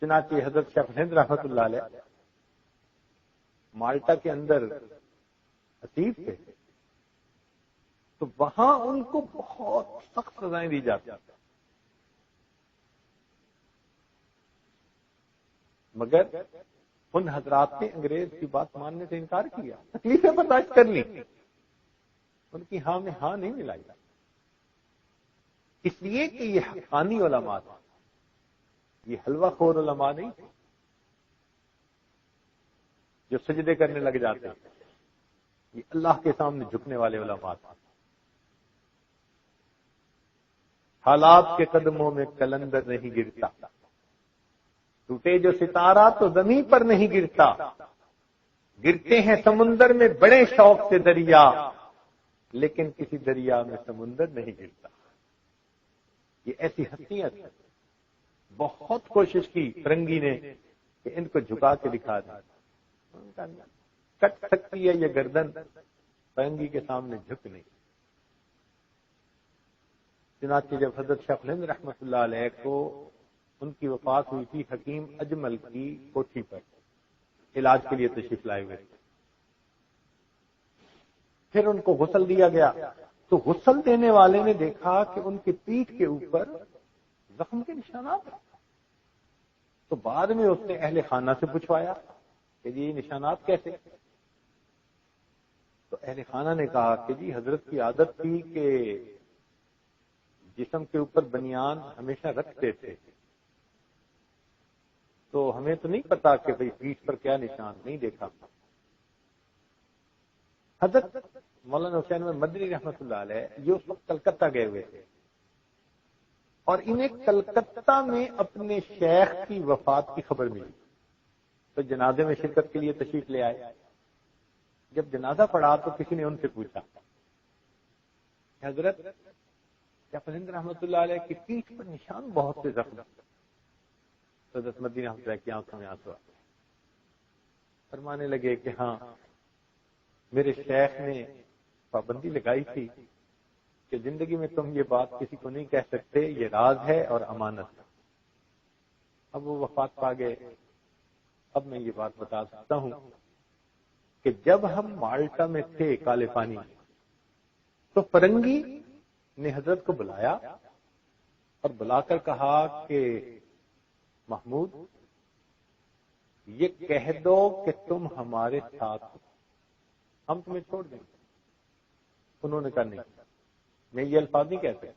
چنانچہ حضرت شیخ الہند رحمۃ اللہ علیہ مالٹا کے اندر اسیر تھے، تو وہاں ان کو بہت سخت سزائیں دی جاتی، مگر ان حضرات نے انگریز کی بات ماننے سے انکار کیا، تکلیفیں برداشت کر لی، ان کی ہاں میں ہاں نہیں ملائی، اس لیے کہ یہ حقانی علماء تھے، یہ حلوہ خور علماء نہیں تھے جو سجدے کرنے لگ جاتے ہیں، یہ اللہ کے سامنے جھکنے والے علماء تھے۔ حالات کے قدموں میں کلندر نہیں گرتا، ٹوٹے جو ستارہ تو زمین پر نہیں گرتا، گرتے ہیں سمندر میں بڑے شوق سے دریا، لیکن کسی دریا میں سمندر نہیں گرتا۔ یہ ایسی ہستیاں تھیں، بہت کوشش کی فرنگی نے کہ ان کو جھکا کے دکھا دیا، کٹ سکتی ہے یہ گردن، فرنگی کے سامنے جھک نہیں۔ چنانچہ جب حضرت شیخ الہند رحمۃ اللہ علیہ کو ان کی وفات ہوئی تھی، حکیم اجمل کی کوٹھی پر علاج کے لیے تشریف لائے ہوئے تھے، پھر ان کو غسل دیا گیا، تو غسل دینے والے نے دیکھا کہ ان کی پیٹھ کے اوپر زخم کے نشانات ہیں، تو بعد میں اس نے اہل خانہ سے پوچھوایا کہ جی یہ نشانات کیسے؟ تو اہل خانہ نے کہا کہ جی حضرت کی عادت تھی کہ جسم کے اوپر بنیان ہمیشہ رکھتے تھے، تو ہمیں تو نہیں پتا کہ بھئی پیٹھ پر کیا نشان، نہیں دیکھا۔ حضرت مولانا حسین مدنی رحمۃ اللہ علیہ یہ اس وقت کلکتہ گئے ہوئے تھے، اور انہیں کلکتہ میں اپنے شیخ کی وفات کی خبر ملی، تو جنازے میں شرکت کے لیے تشریف لے آئے۔ جب جنازہ پڑھا تو کسی نے ان سے پوچھا، حضرت شیخ الہند رحمۃ اللہ علیہ کی پیٹھ پر نشان بہت سے زخم، حضرت مدنی رحمۃ اللہ کی آنکھوں میں آنسو آئے، فرمانے لگے کہ ہاں میرے شیخ نے پابندی لگائی تھی کہ زندگی میں تم یہ بات کسی کو نہیں کہہ سکتے، یہ راز ہے اور امانت ہے۔ اب وہ وفات پا گئے، اب میں یہ بات بتا سکتا ہوں کہ جب ہم مالٹا میں تھے کالے پانی میں، تو فرنگی نے حضرت کو بلایا اور بلا کر کہا کہ محمود یہ کہہ دو کہ تم ہمارے ساتھ ہو، ہم تمہیں چھوڑ دیں گے۔ انہوں نے کہا نہیں، میں یہ الفاظ نہیں کہتے۔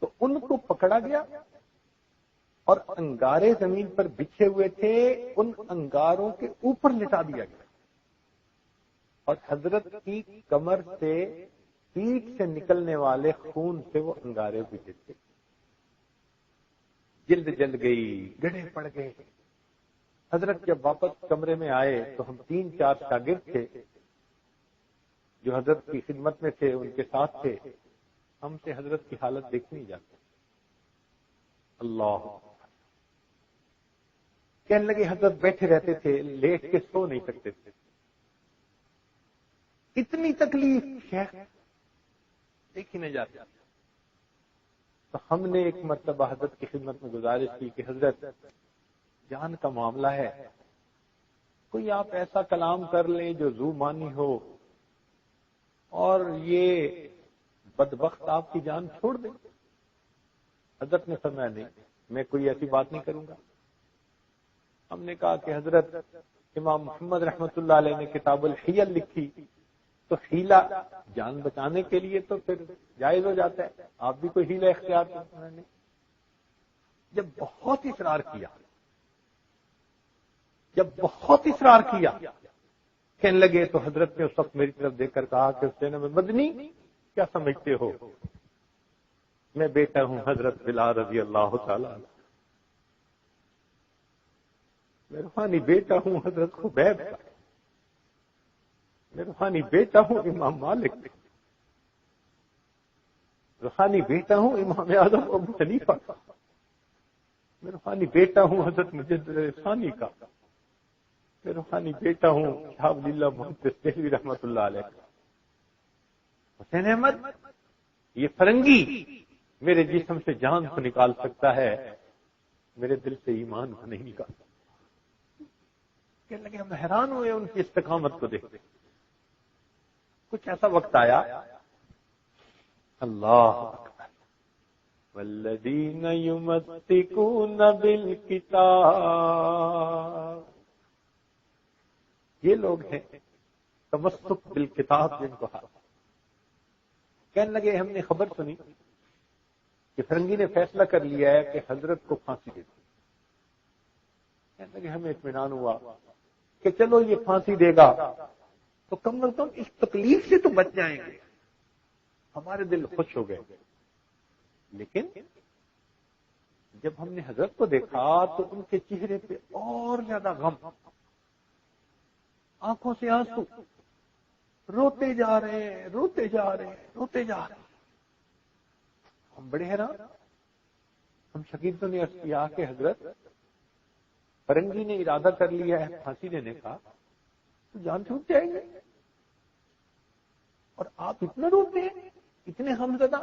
تو ان کو پکڑا گیا اور انگارے زمین پر بچھے ہوئے تھے، ان انگاروں کے اوپر لٹا دیا گیا، اور حضرت کی کمر سے پیٹ سے نکلنے والے خون سے وہ انگارے بچھے تھے، جلد جل گئی، گڑھے پڑ گئے۔ حضرت جب واپس کمرے میں آئے تو ہم 3-4 شاگرد تھے جو حضرت کی خدمت میں تھے، ان کے ساتھ تھے، ہم سے حضرت کی حالت دیکھی نہیں جاتی۔ اللہ کہنے لگے حضرت بیٹھے رہتے تھے، لیٹ کے سو نہیں سکتے تھے، اتنی تکلیف شیخ دیکھی نہیں جاتی۔ تو ہم نے ایک مرتبہ حضرت کی خدمت میں گزارش کی کہ حضرت جان کا معاملہ ہے، کوئی آپ ایسا کلام کر لیں جو زو مانی ہو اور یہ بدبخت آپ کی جان چھوڑ دیں۔ حضرت نے فرمایا نہیں، میں کوئی ایسی بات نہیں کروں گا۔ ہم نے کہا کہ حضرت امام محمد رحمت اللہ علیہ نے کتاب الحیل لکھی، تو حیلہ جان بچانے کے لیے تو پھر جائز ہو جاتا ہے، آپ بھی کوئی حیلہ اختیار کرنا نہیں۔ جب بہت اصرار کیا کہنے لگے تو حضرت نے اس وقت میری طرف دیکھ کر کہا کہ حسین مدنی کیا سمجھتے ہو، میں بیٹا ہوں حضرت بلال رضی اللہ تعالی عنہ، میں روحانی بیٹا ہوں حضرت خبیب کا، میں روحانی بیٹا ہوں امام مالک کا، روحانی بیٹا ہوں امام اعظم ابو حنیفہ کا، میں روحانی بیٹا ہوں حضرت مجدد ثانی کا، میں روحانی بیٹا ہوں شہاب اللہ محمد دہلوی رحمۃ اللہ علیہ کا۔ حسین احمد یہ فرنگی میرے جسم سے جان کو نکال سکتا ہے، میرے دل سے ایمان کو نہیں نکالا. کہنے لگے ہم حیران ہوئے ان کی استقامت کو دیکھتے. کچھ ایسا وقت آیا اللہ اکبر والذین یمسکون بالکتاب، یہ لوگ ہیں تمسک بالکتاب جن کو حاصل. کہنے لگے ہم نے خبر سنی کہ فرنگی نے فیصلہ کر لیا ہے کہ حضرت کو پھانسی دے دی. کہنے لگے ہمیں اطمینان ہوا کہ چلو یہ پھانسی دے گا تو کم از کم اس تکلیف سے تو بچ جائیں گے. ہمارے دل خوش ہو گئے. لیکن جب ہم نے حضرت کو دیکھا تو ان کے چہرے پہ اور زیادہ غم، آنکھوں سے آنسو، روتے جا رہے ہیں روتے جا رہے ہیں روتے جا رہے ہیں. ہم بڑے حیران. ہم شکیل نے عرض کیا کہ حضرت فرنگی نے ارادہ کر لیا ہے پھانسی دینے کا تو جان چھوٹ جائیں گے اور آپ اتنا روتے ہیں اتنے غمزدہ.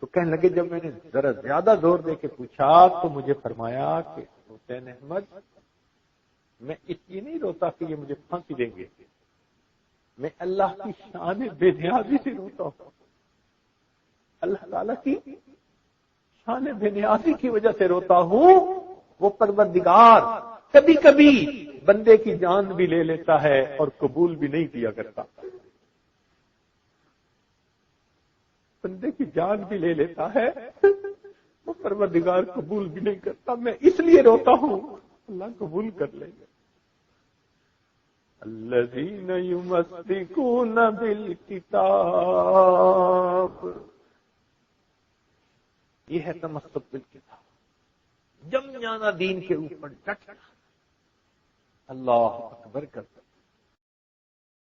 تو کہنے لگے جب میں نے ذرا زیادہ زور دے کے پوچھا تو مجھے فرمایا کہ حسین احمد میں اس لیے نہیں روتا کہ یہ مجھے پھانسی دیں گے، میں اللہ کی شان بے نیازی سے روتا ہوں. اللہ تعالیٰ کی شان بے نیازی کی وجہ سے روتا ہوں. وہ پروردگار کبھی کبھی بندے کی جان بھی لے لیتا ہے اور قبول بھی نہیں کیا کرتا. بندے کی جان بھی لے لیتا ہے وہ پروردگار قبول بھی نہیں کرتا. میں اس لیے روتا ہوں اللہ قبول کر لیں گے. الذین یمسکون بالکتاب، یہ ہے تمسک بالکتاب. جم جانا دین کے اوپر ڈٹ اللہ اکبر کرتا.